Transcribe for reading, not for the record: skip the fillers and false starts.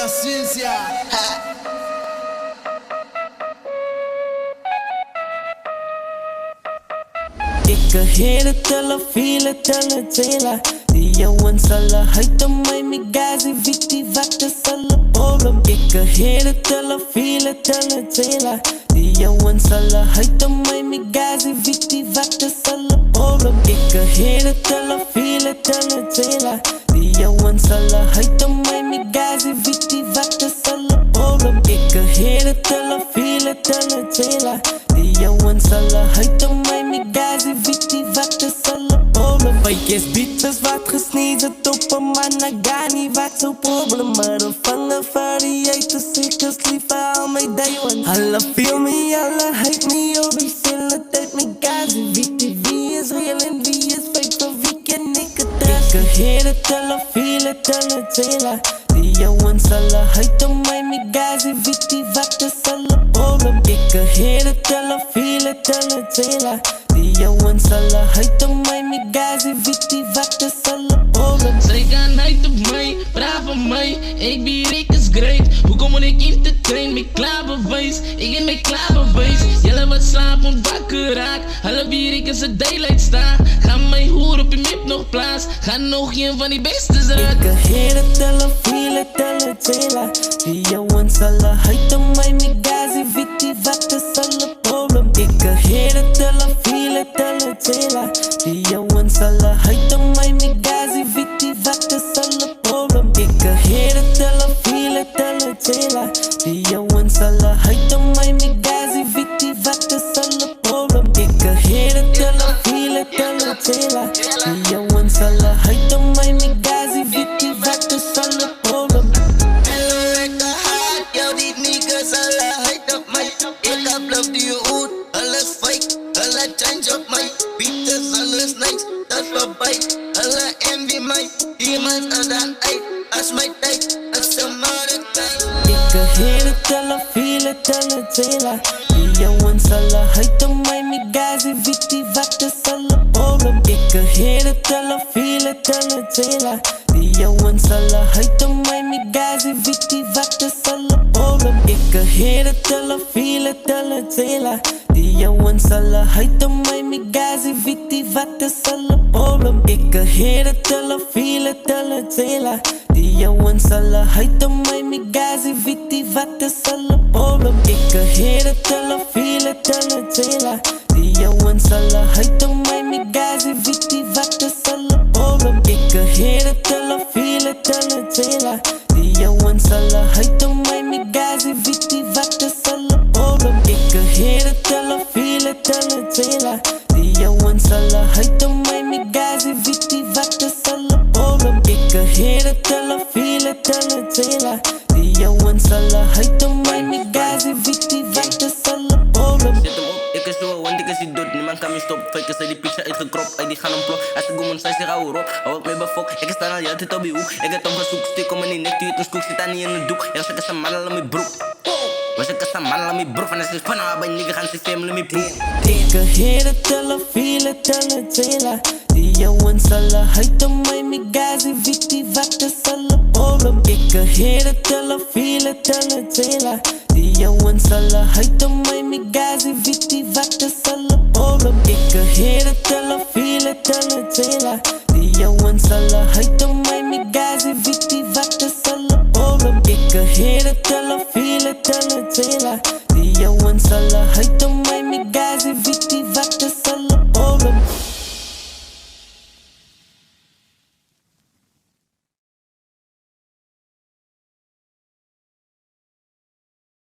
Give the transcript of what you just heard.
la ciencia. Ik kan heren tellen, vele tellen, tela. Die jouwen zullen huiten mij met gazi, witty, wat is alle problem. Ik kan heren tellen, vele tellen, tela. Die jouwen zullen huiten mij met gazi, witty, wat is alle problem. Ik kan heren tellen, vele tellen, tela. Die jouwen zullen huiten mij met gazi, witty, wat is alle problem. Ik kan heren tellen, vele tellen, tela. Die jouwen zullen huiten mij met gazi, witty, wat is alle problem. Weekjes bitches wat gesnezen op een man, Gani, wat zo'n probleem. Maar een vangen variëte ziekers, liever al mijn day one. Alle feel me, alle hate me, op die zille tijd met gazi, witty. Wie is real en wie is fake, van wie ken ik het echt? Ik kan heren tellen, vele tellen, tela. Die jouwen zullen huiten mij met gazi, witty, wat is alle problem. Ik kan heren tellen, vele tellen, tela. Die jouwen zullen huiten mij met gazi, witty, wat is alle problem. Zij gaan uit op mij, braaf op mij. Ik ben rijk is great. Hoe kom ik in de trein met klaar bewijs? Ik heb mijn klaar bewijs. Jullie wat slapen wakker raak. Alle bier ik in zijn daylight staan. Ga mijn hoer op je mip nog plaats. Ga nog een van die bestes raak. Ik kan heren tellen, vele tellen, tela. Die jouwen zullen huiten mij met gazi, witty, wat is alle problem. Ik kan heren tellen, vele tellen, tela. Die jouwen zullen huiten mij met gazi, witty, wat is alle problem. Ik kan heren tellen, vele tellen, tela. Die jouwen zullen huiten mij met gazi, witty, wat is alle problem. Ik kan heren tellen, vele tellen, tela. Die jouwen zullen huiten mij met gazi, witty, wat is alle problem. Hello, lekker hard, yo, die niggas alle hype op mij. Ik heb love die hoed, alles fake, alle change op mij. Beaters, alles nice, dat is voorbij. Alle envy mij, die man aan de eind. Als mijn tijd, als een modern tijd. Ik kan heren tellen, vele tellen, tela. Die jouwen zullen huiten mij met gazi, witty, wat is alle problem. Ik kan heren tellen, vele tellen, tela. Die jouwen zullen huiten mij met gazi, witty, wat is alle problem. Ik kan heren tellen, vele tellen, tela. Die jouwen zullen huiten mij met gazi, witty, wat is alle problem. Ik kan heren tellen, vele tellen, tela. Die jouwen zullen huiten mij met gazi, witty, wat is alle problem. Ik kan heren tellen, vele tellen, tela. Die jouwen zullen huiten mij met gazi, witty, wat is alle problem. Ik kan heren tellen, vele tellen, tela. Die jouwen zullen huiten mij met gazi, witty, wat is alle problem. Ik kan heren tellen, vele tellen, tela. Die jouwen zullen huiten mij met gazi, witty, wat is alle problem. Ik kan heren tellen, vele tellen, tela. Die jouwen zullen huiten mij met gazi, witty, wat is alle problem. Zet hem op, ik is zo, want ik is die dood. Niemand kan me stoppen. Fakers zijn die picture uitgekropt. Uit die gaan hem plok. Als de goeman zijn zich hou erop. Hou ik mee befok. Ik sta al ja, dit op die hoek. Ik heb hem gezoekt. Stik om in die nek. Die het een skoek. Zit daar niet in de doek. Ja, ik is een man aan mijn broek. Was ik is een man aan mijn broek. Van als ik van nou bij nigga gaan ze family mijn broek. Ik kan heren tellen, vele tellen, tela. Die jouwen zullen huiten mij met gazi, witty, wat is alle problem. Ik kan heren tellen, vele tellen, tela. Die jouwen zullen huiten mij met gazi, witty, wat is alle problem. Ik kan heren tellen, vele tellen, tela. Die jouwen zullen huiten mij met gazi, witty, wat is alle problem. Ik kan heren tellen, vele tellen, tela. Die jouwen zullen huiten mij met gazi.